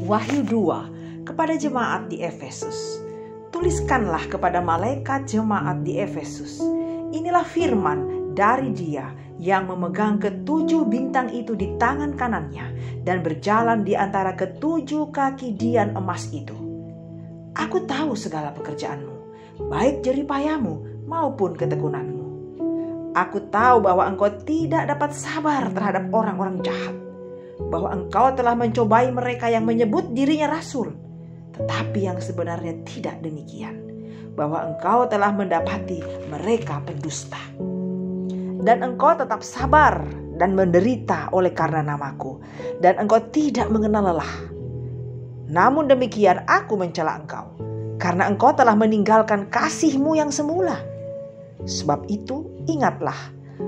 Wahyu 2 kepada jemaat di Efesus. Tuliskanlah kepada malaikat jemaat di Efesus. Inilah firman dari Dia yang memegang ketujuh bintang itu di tangan kanannya dan berjalan di antara ketujuh kaki dian emas itu. Aku tahu segala pekerjaanmu, baik jeripayamu maupun ketekunanmu. Aku tahu bahwa engkau tidak dapat sabar terhadap orang-orang jahat, bahwa engkau telah mencobai mereka yang menyebut dirinya rasul, tetapi yang sebenarnya tidak demikian, bahwa engkau telah mendapati mereka pendusta. Dan engkau tetap sabar dan menderita oleh karena namaku, dan engkau tidak mengenal lelah. Namun demikian aku mencela engkau, karena engkau telah meninggalkan kasihmu yang semula. Sebab itu ingatlah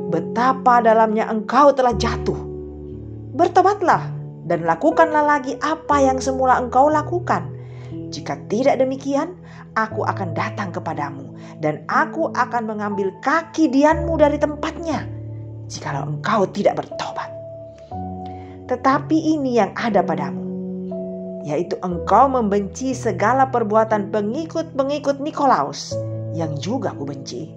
betapa dalamnya engkau telah jatuh. Bertobatlah dan lakukanlah lagi apa yang semula engkau lakukan. Jika tidak demikian, aku akan datang kepadamu dan aku akan mengambil kaki dianmu dari tempatnya, jikalau engkau tidak bertobat. Tetapi ini yang ada padamu, yaitu engkau membenci segala perbuatan pengikut-pengikut Nikolaus yang juga kubenci.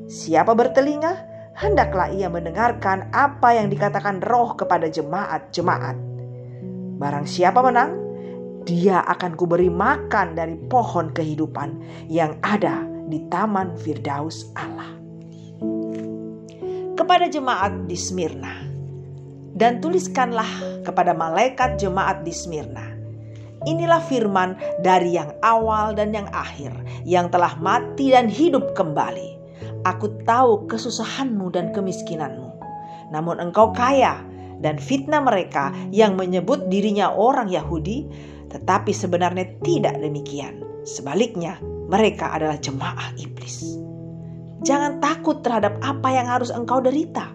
Siapa bertelinga, hendaklah ia mendengarkan apa yang dikatakan Roh kepada jemaat-jemaat. Barang siapa menang, dia akan kuberi makan dari pohon kehidupan yang ada di taman Firdaus Allah. Kepada jemaat di Smyrna. Dan tuliskanlah kepada malaikat jemaat di Smyrna. Inilah firman dari yang awal dan yang akhir, yang telah mati dan hidup kembali. Aku tahu kesusahanmu dan kemiskinanmu, namun engkau kaya, dan fitnah mereka yang menyebut dirinya orang Yahudi, tetapi sebenarnya tidak demikian. Sebaliknya, mereka adalah jemaah iblis. Jangan takut terhadap apa yang harus engkau derita.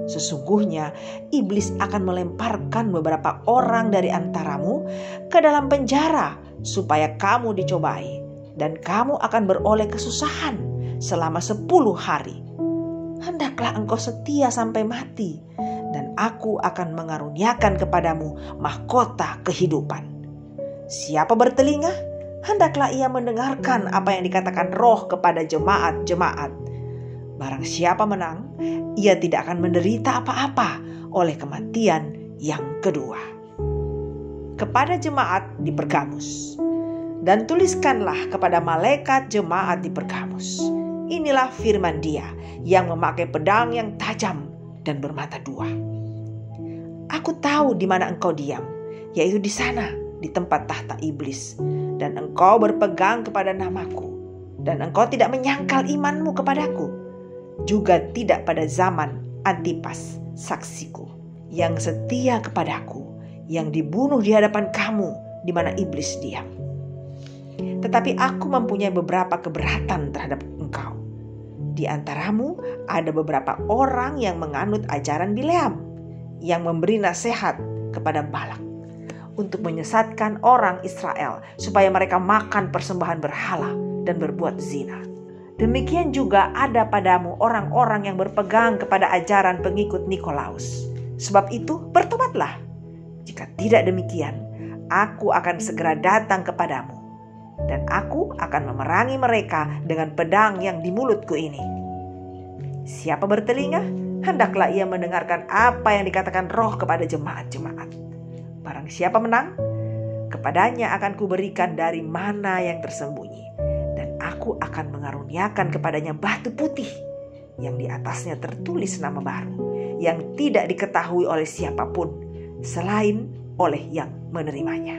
Sesungguhnya iblis akan melemparkan beberapa orang dari antaramu ke dalam penjara supaya kamu dicobai, dan kamu akan beroleh kesusahan selama 10 hari. Hendaklah engkau setia sampai mati, dan aku akan mengaruniakan kepadamu mahkota kehidupan. Siapa bertelinga, hendaklah ia mendengarkan apa yang dikatakan Roh kepada jemaat-jemaat. Barang siapa menang, ia tidak akan menderita apa-apa oleh kematian yang kedua. Kepada jemaat di Pergamus. Dan tuliskanlah kepada malaikat jemaat di Pergamus. Inilah firman Dia yang memakai pedang yang tajam dan bermata dua. Aku tahu di mana engkau diam, yaitu di sana, di tempat tahta iblis, dan engkau berpegang kepada namaku, dan engkau tidak menyangkal imanmu kepadaku, juga tidak pada zaman Antipas saksiku, yang setia kepadaku, yang dibunuh di hadapan kamu di mana iblis diam. Tetapi aku mempunyai beberapa keberatan terhadap engkau. Di antaramu ada beberapa orang yang menganut ajaran Bileam, yang memberi nasihat kepada Balak untuk menyesatkan orang Israel supaya mereka makan persembahan berhala dan berbuat zina. Demikian juga ada padamu orang-orang yang berpegang kepada ajaran pengikut Nikolaus. Sebab itu bertobatlah. Jika tidak demikian, aku akan segera datang kepadamu, dan aku akan memerangi mereka dengan pedang yang di mulutku ini. Siapa bertelinga, hendaklah ia mendengarkan apa yang dikatakan Roh kepada jemaat-jemaat. Barang siapa menang, kepadanya akan kuberikan dari mana yang tersembunyi, dan aku akan mengaruniakan kepadanya batu putih yang di atasnya tertulis nama baru, yang tidak diketahui oleh siapapun selain oleh yang menerimanya.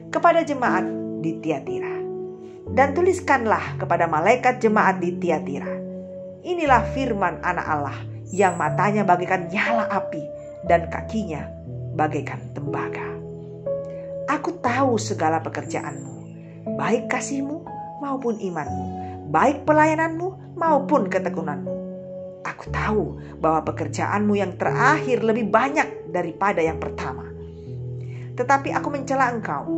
Kepada jemaat di Tiatira. Dan tuliskanlah kepada malaikat jemaat di Tiatira. Inilah firman Anak Allah yang matanya bagaikan nyala api dan kakinya bagaikan tembaga. Aku tahu segala pekerjaanmu, baik kasihmu maupun imanmu, baik pelayananmu maupun ketekunanmu. Aku tahu bahwa pekerjaanmu yang terakhir lebih banyak daripada yang pertama. Tetapi aku mencela engkau,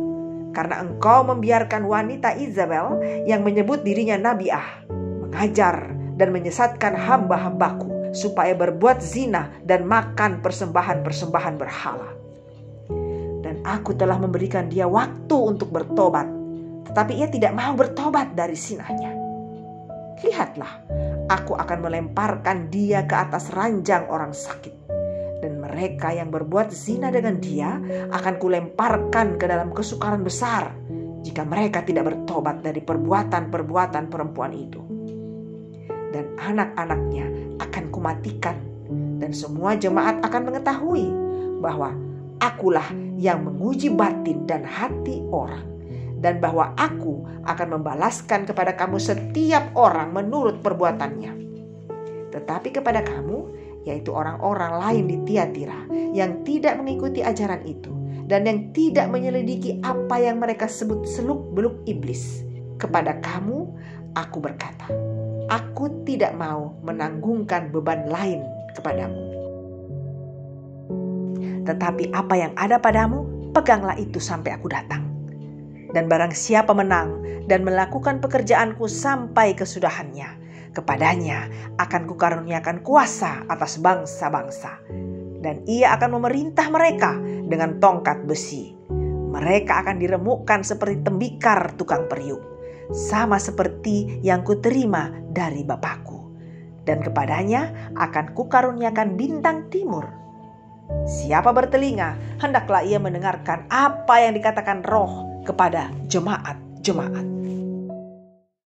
karena engkau membiarkan wanita Izabel yang menyebut dirinya Nabiah mengajar dan menyesatkan hamba-hambaku supaya berbuat zina dan makan persembahan-persembahan berhala. Dan aku telah memberikan dia waktu untuk bertobat, tetapi ia tidak mau bertobat dari sinahnya. Lihatlah, aku akan melemparkan dia ke atas ranjang orang sakit, dan mereka yang berbuat zina dengan dia akan kulemparkan ke dalam kesukaran besar jika mereka tidak bertobat dari perbuatan-perbuatan perempuan itu. Dan anak-anaknya akan kumatikan, dan semua jemaat akan mengetahui bahwa akulah yang menguji batin dan hati orang, dan bahwa aku akan membalaskan kepada kamu setiap orang menurut perbuatannya. Tetapi kepada kamu, yaitu orang-orang lain di Tiatira yang tidak mengikuti ajaran itu dan yang tidak menyelidiki apa yang mereka sebut seluk-beluk iblis, kepada kamu aku berkata, aku tidak mau menanggungkan beban lain kepadamu. Tetapi apa yang ada padamu, peganglah itu sampai aku datang. Dan barang siapa menang dan melakukan pekerjaanku sampai kesudahannya, kepadanya akan kukaruniakan kuasa atas bangsa-bangsa. Dan ia akan memerintah mereka dengan tongkat besi. Mereka akan diremukkan seperti tembikar tukang periuk, sama seperti yang kuterima dari Bapakku. Dan kepadanya akan kukaruniakan bintang timur. Siapa bertelinga, hendaklah ia mendengarkan apa yang dikatakan Roh kepada jemaat-jemaat.